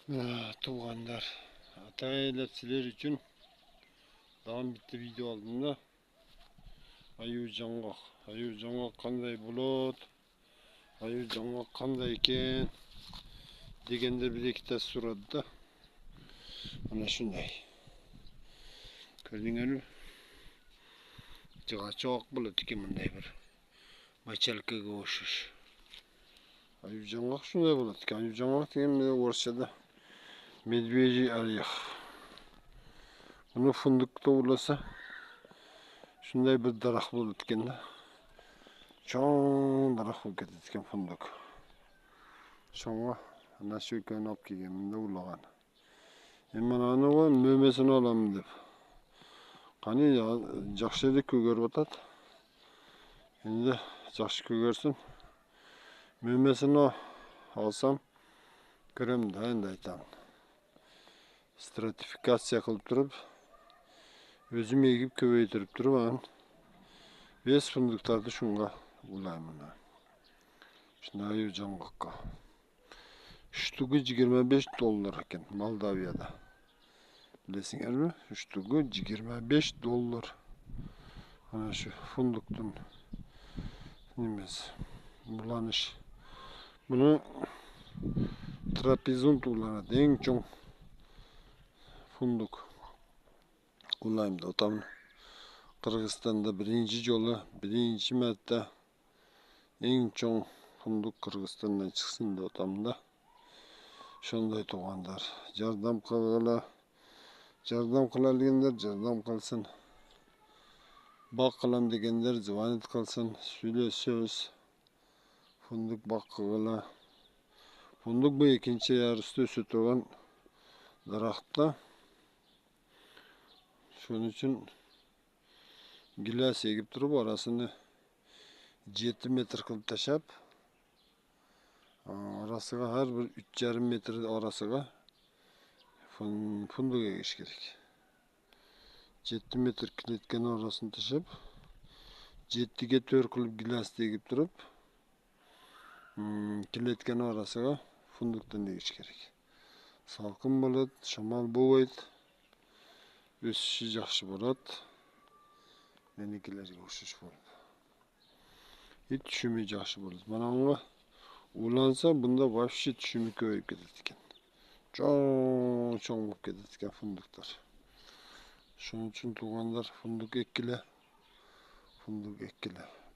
Туғандар, ата-әйелер сілер үшін дағын бітті видео алдым да. Аю жаңғақ қандай болады, аю жаңғақ қандай екен дегенде бір екі тас сұрады да. Мына шындай. Көрдіңер ме? Жыға жоқ болады екен мындай бір мочалкаға ұқсас. Аю жаңғақ шындай болады екен. Аю жаңғақ деген орысшада медвежий орех. Bunu fındıkta olasa şunday bir darak bulutken de çoğun darak bulutken fındık. Sonra nasıl yıkan ap kigeminde ulagan. Hemen anı var mümesini alalım dep. Hani ya jakşelik köger batat. Şimdi jakşı kögersin. Mümesini alsam görem da endi aytam. Stratifikasiya kılıp durup özüm egip köbeytirip durup an bes fındıktарды şunga ulayman. Şunda аю жаңғаққа. Штугы $25 екен Молдавияда. Білесіңер ме? Штугы $25. Ана шу фундуктың немесі. Бұланыш. Бұны трапезунт уланады. Ең чоң фундук. Улаймды. Отам Қырғызстанда бірінші жолы, бірінші мәртте ең чоң фундук Қырғызстаннан шықсын да отамда. Шондай туғандар. Жардам қыла дегендер жардам қылсын. Бақ қылам дегендер звонит қылсын. Сөйлесөз. Фундук бақ қыла. Фундук бұл екінші ярысты өсіп тұрған дарақта. Шonun için gilas egip durup arasını 7 metr kılıp taşap arasıga her bir 3,5 metr arasıga fındık egiş gerek. 7 metr kiletken arasını taşap 7'ge 4 kılıp gilas egip durup kiletken arasıga fındıktan egiş gerek. Salkın bolat, şamal boğayt. Өсіші жақшы болады. Менікілерге ұқсас болады. Ет түшіме жақсы болады. Манаңға уланса, бұнда вообще түшіме көбейіп кетеді екен. Чоң болып кетеді екен фундуктар. Шonun үшін туғандар фундук еккілі.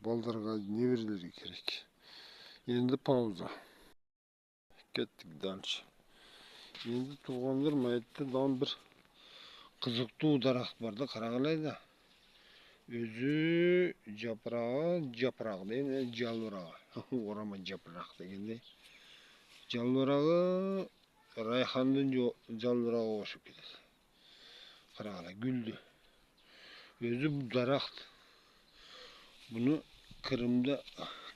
Балдарға неверлерге керек. Енді пауза. Кеттік дальше. Енді туғандар мәйітті дан бір қызықты дарақ барды қарағылайды. Өзі жапырағы дейін, жалбырағы. Орама жапырақ дегенде. Жалбырағы райхандың жалбырағы қосып кетеді. Қарағылай, гүлді. Өзі бұл дарақ. Бұны Кырымда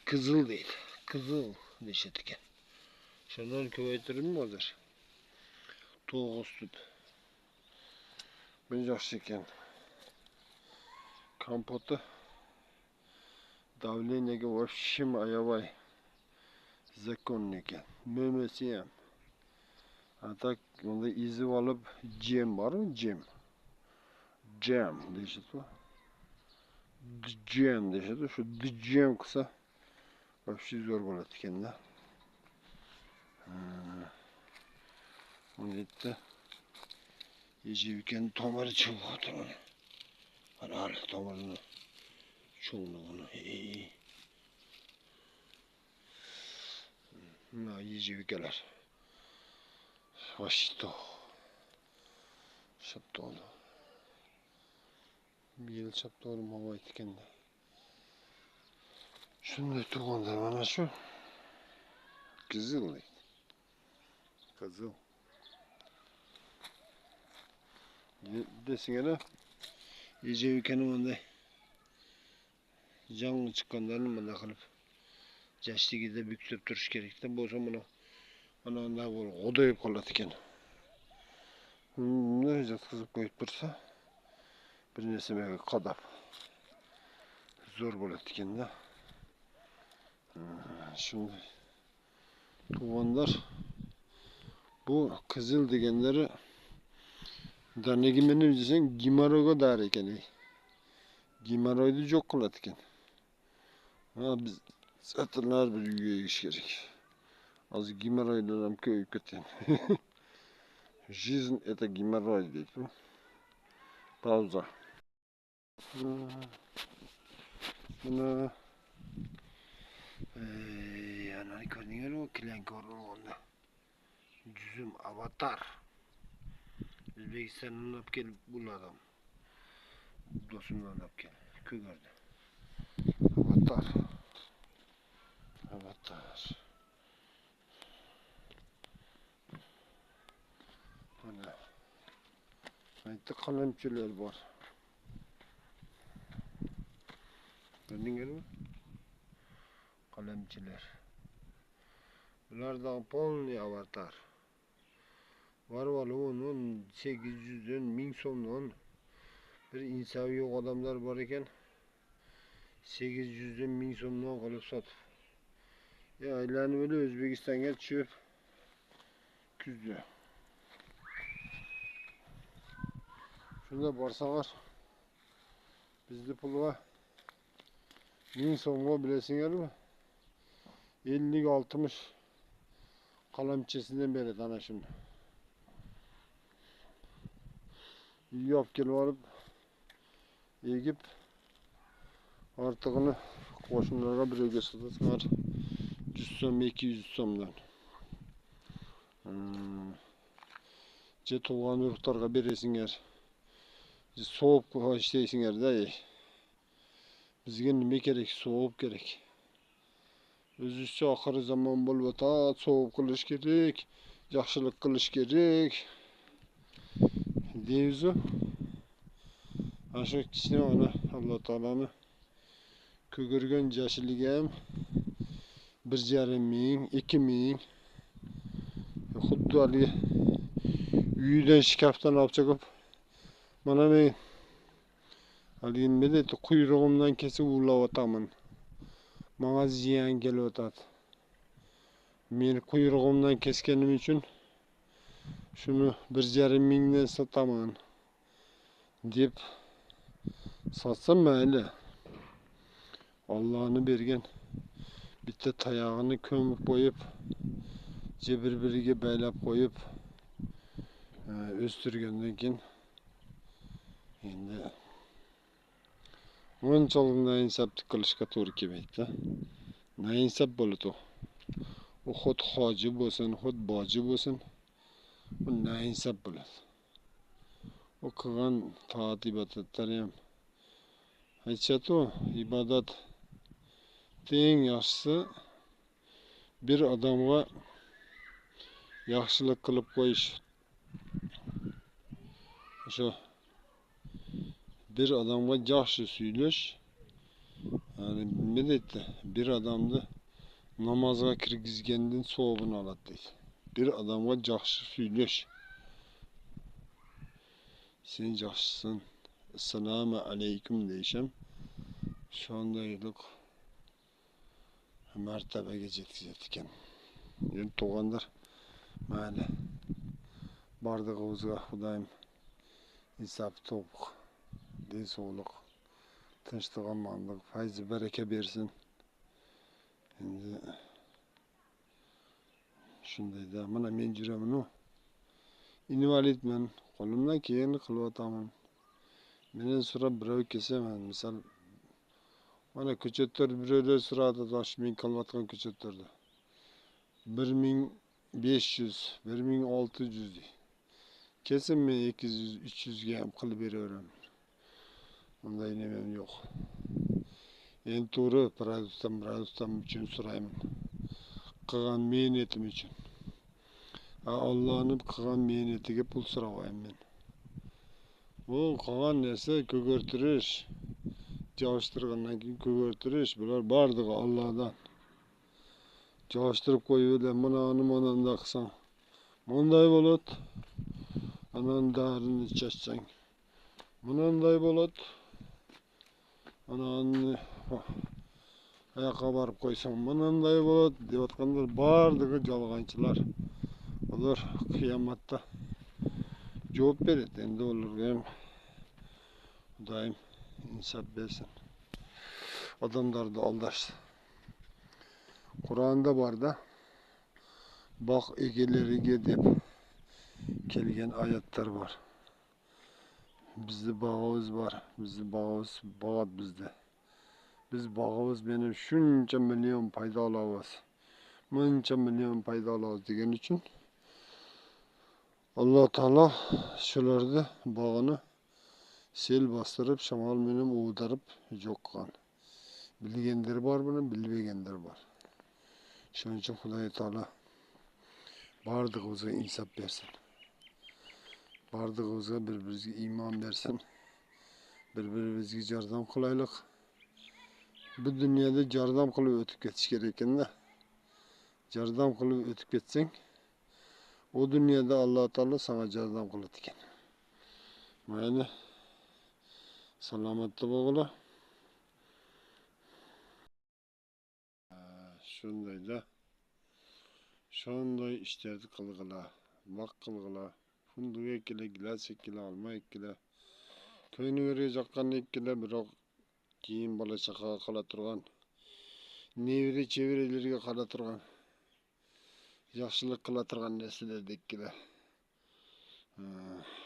қызыл дейді. Қызыл дешеді екен. Сондан көбейтірім қазір. 9 тұт. Бұл жақсы екен. Компоты давлениеге вообще аябай законный екен. Мөмесі ем. А так онда изіп алып жем бар ма? Джем дешеді ба? Джем дешеді. Şu джем қыса вообще зор болады екен да. Он етті. Ежевкен томары шығып отыр. Ана томарыны çoğunluğunu. Ежевкелер. Вашито. Шапты oldu. Bir yıl şaptı oğlum hava etken de. Şunday tuğanlar bana şu. Kızıl. Kızıl. Desingene ежевкенің ондай жаңы шыққандарын мына қылып жастигеде бүктеп тұрыш керек те болса мұны ананда ол одайып қалады екен. Мына жатқызып қойып тұрса бір нәрсемеге қадап зор болады екен да. Шындай туғандар Bu kızıl degenleri danegimeni desen gimaroyga dar ekan. Gimaroyni jo'q qiladi ekan. Ha biz satırlar bir uyga egish kerak. Hozir gimaroylar ham ko'payib ketgan. Жизнь это геморрой deydi. Pauza. Buna yani ko'rdinglar o Klankorning o'rnida. Yüzüm avatar. O'zbekistondan olib kelib bulardim. Do'stimdan olib kelib ko'rdi. Avatar. Avatar. Mana. Aytdi qalamchilar bor. Ko'rdinglarmi? Qalamchilar. Bulardan polniy avatar. Var onun 800'den 1000 so'mdan bir insofi yo'q odamlar bor ekan. 800'den 1000 so'mdan qilib sotib. Ya aylanib o'li O'zbekistonga tushib kuzda. Shunda borsalar bizde pul var. 1000 so'mga bilasizlarmi? 50-60 qalamchisidan beradi ana shuni. Uyga olib kelib olib egib ortig'ini qo'shnilarga birovga sotasizlar 100 so'm 200 so'mdan. Je tug'an urug'larga berasizlar. So'p ishlaysizlar-da. Bizga nima kerak? So'p kerak. O'zimizcha oxirgi zamon bo'lib o'tadi, so'p qilish kerak, yaxshilik qilish kerak. Deymiz-ku. Ana shu kichkina Alloh taolani ko'girgan jashiligi ham 1,5 ming, 2 ming. Xuddi haligi uydan shkafdan olib chiqib mana men haligi nima deydi, quyrug'imdan kesib ulab o'taman. Menga ziyon kelyotadi. Meni quyrug'imdan kesganim uchun shuni 1,5 mingdan sotaman deb sotsam mayli. Allohning bergan bitta tayog'ini ko'mib qo'yib, bir-biriga baylab qo'yib o'stirgandan keyin endi bunchalik nainsablik qilishga to'g'ri kelmaydi-da. Nainsab bo'ladi u. U xud hoji bo'lsin, xud boji bo'lsin, bu nainsab bo'ladi. O qilgan toat ibodatlari ham aytishadi-ku, ibodat eng yaxshisi bir odamga yaxshilik qilib qo'yish. O'sha bir odamga yaxshi suylash, yani nima deydi? Bir odamni namozga kirgizgandan savobini oladi deydi. Bir odamga yaxshi suylash. Sen yaxshisan. Assalomu alaykum deysham, shundaylik martabaga yetkazadi ekan. Endi tug'anlar mayli. Bordig'imizga Xudoyim insof to'q, sog'lik, tinchlik, omonlik, fayz baraka bersin. Endi shundayda mana men juraman-ku. Invalidman, qo'limdan kelganini qilyapman. Meni so'rab birov kelsa, misol mana ko'chatlar birovlar so'radi, tosh men qilayotgan ko'chatlarda 1500, 1600 deydi. Kesin men 200, 300 ga ham qilib beraveraman. Unday nimam yo'q. Endi to'g'ri produktdan uchun so'rayman. Qilgan mehnatim uchun. Allohning qilgan mehnatiga pul so'rayman men. Bu qilgan narsa ko'girtirish, joyishtirgandan keyin ko'girtirish, bular bardig'i Allohdan. Joyishtirib qo'yib, mana unda qilsang, bunday bo'ladi. Anan darini ichsang, bunday bo'ladi. Anani oyoqqa borib qo'ysang, bunday bo'ladi deyotganlar bardig'i yolg'onchilar. Ular kıyamatda cevap beredi. Endi ularga ham Xudoyim insof bersin. Adamlarni aldash. Qur'onda borda baq egalariga deb kelgan oyatlar bor. Bizni bog'imiz bor. Bizni bog'imiz bog'at bizda. Biz bog'imiz benim shuncha million paydo olamiz. Buncha million paydo olamiz degan uchun Alloh taolo shularni bog'ini sel bostirib, shamol bilan o'g'dirib yo'q qilgan. Bilganlar bor, buni bilmaganlar bor. Shuning uchun Xudo taolo barlig'imizga insof bersin. Barlig'imizga bir-birimizga iymon bersin. Bir-birimizga yordam qilaylik. Bu dunyoda yordam qilib o'tib ketish kerak ekan-da. Yordam qilib o'tib ketsang, o dunyoda Alloh taolo sana yordam qiladi ekan. Mayli, salomatli bo'linglar. Shunday ishlarni qilg'ila, vaqt qilg'ila. Funduq ekkila, gilas ekkila, olma ekkila. Ko'ngilga yoqqan ekkila, biroq keyin bola chaqa qala turgan. Nevri chevrilarga qala turgan. Yaxshilik qila turgan narsalarni ekkila.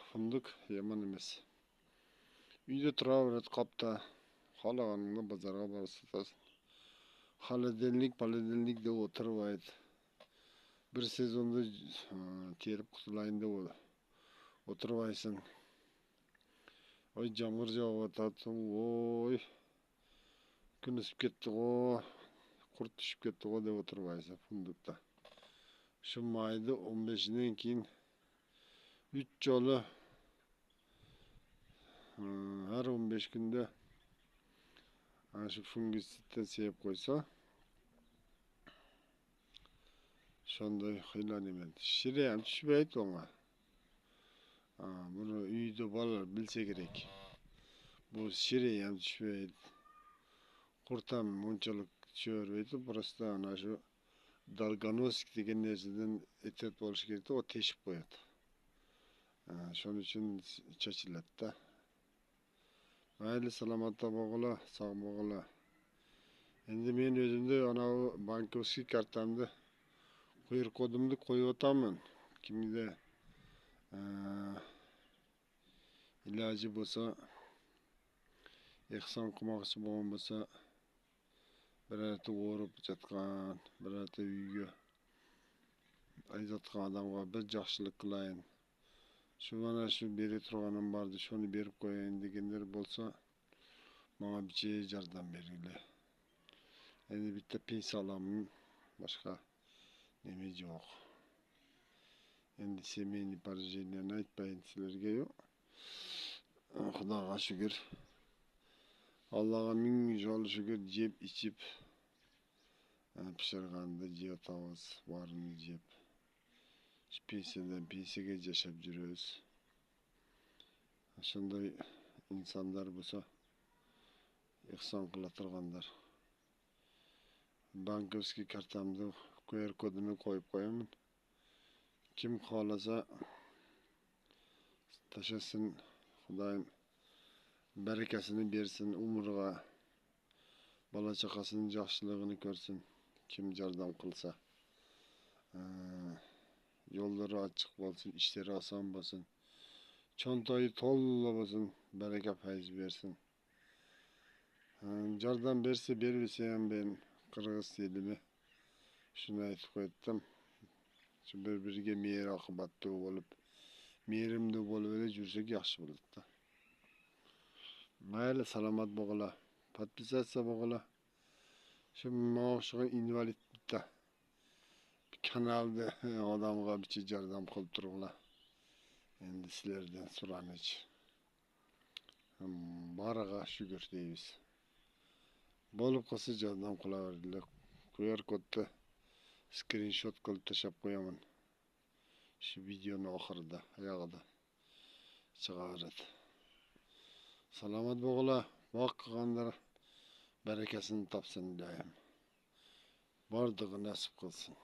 Funduq yomon emas. Uyda turaveradi qopda. Xolaganingda bozorga borib sotasan. Холодильник deb o'tirmaydi. Bir sezonda terib qutulayın deb o'tirmaysan. Oy jamg'ir yog'yotadi, voy. Kun isib ketdi, qurt tushib ketdi deb o'tirmaysan funduqda. Shu mayda 15dan keyin 3 joli har 15 kunda ana shu fungitsiddan sepib qo'ysa, shunday qiynalmaydi. Shira ham tushmaydi ona. Buni uyda bolalar bilsa kerak. Bu shira ham tushmaydi. Qurt ham bunchalik tushavermaydi. Prosta ana shu dalganosk degan narsadan ehtiyot bo'lish kerak, o teshib qo'yadi. Shuning uchun chachiladi-da. Mayli, salomatli bo'linglar, sog' bo'linglar. Endi men o'zimda ana bankovskiy kartamda QR kodimni qo'yib o'taman. Kimda iloji bo'lsa, ehson qilmoqchi bo'lsa, birorta o'rib yotgan, birorta uyga aytayotgan odamga bir yaxshilik qilayin. Shu mana shu berib turganim bordi, shuni berib qo'yayin deganlar bo'lsa, menga bitta yordam beringlar. Endi bitta pensiya olaman, boshqa nima yo'q. Endi semeyni положениeni aytpayin sizlarga yo'q. Xudoga shukr. Allohga ming jol shukr, jeb ichib pishirganda yeyotamiz, borini jeb. Pensiyadan pensiyaga yashab yuramiz. Shunday insonlar bo'lsa, ehson qila turganlar. Bankovskiy kartamda QR kodini qo'yib qo'yaman. Kim xohlasa tashasin, Xudoyim barakasini bersin, umriga bola chaqasining yaxshiligini ko'rsin. Kim yordam qilsa, yo'llari ochiq bo'lsin, ishlari oson bo'lsin, cho'ntayi to'la bo'lsin, baraka fayz bersin. Yordam bersa, bermasa ham ben qirg'iz tilini shuni aytib qo'ydim. Shu bir-biriga mehr oqibatli bo'lib, mehrimli bo'lib yursak yaxshi bo'ladi-da. Mayli, salomat bo'linglar. Podpisatsiya bo'linglar. Shu mo'shiga invalid bitta kanalda odamga bitta yordam qilib turinglar. Endi sizlardan so'ranish. Bariga shukr deymiz. Bo'lib qolsa yordam qilaveringlar. QR kodni screenshot qilib tashlab qo'yaman. Shu videoni oxirida, oyog'ida chiqaveradi. Salomat bo'linglar. Vaqt qilganlar barakasini topsin deyman. Bordig'i nasib qilsin.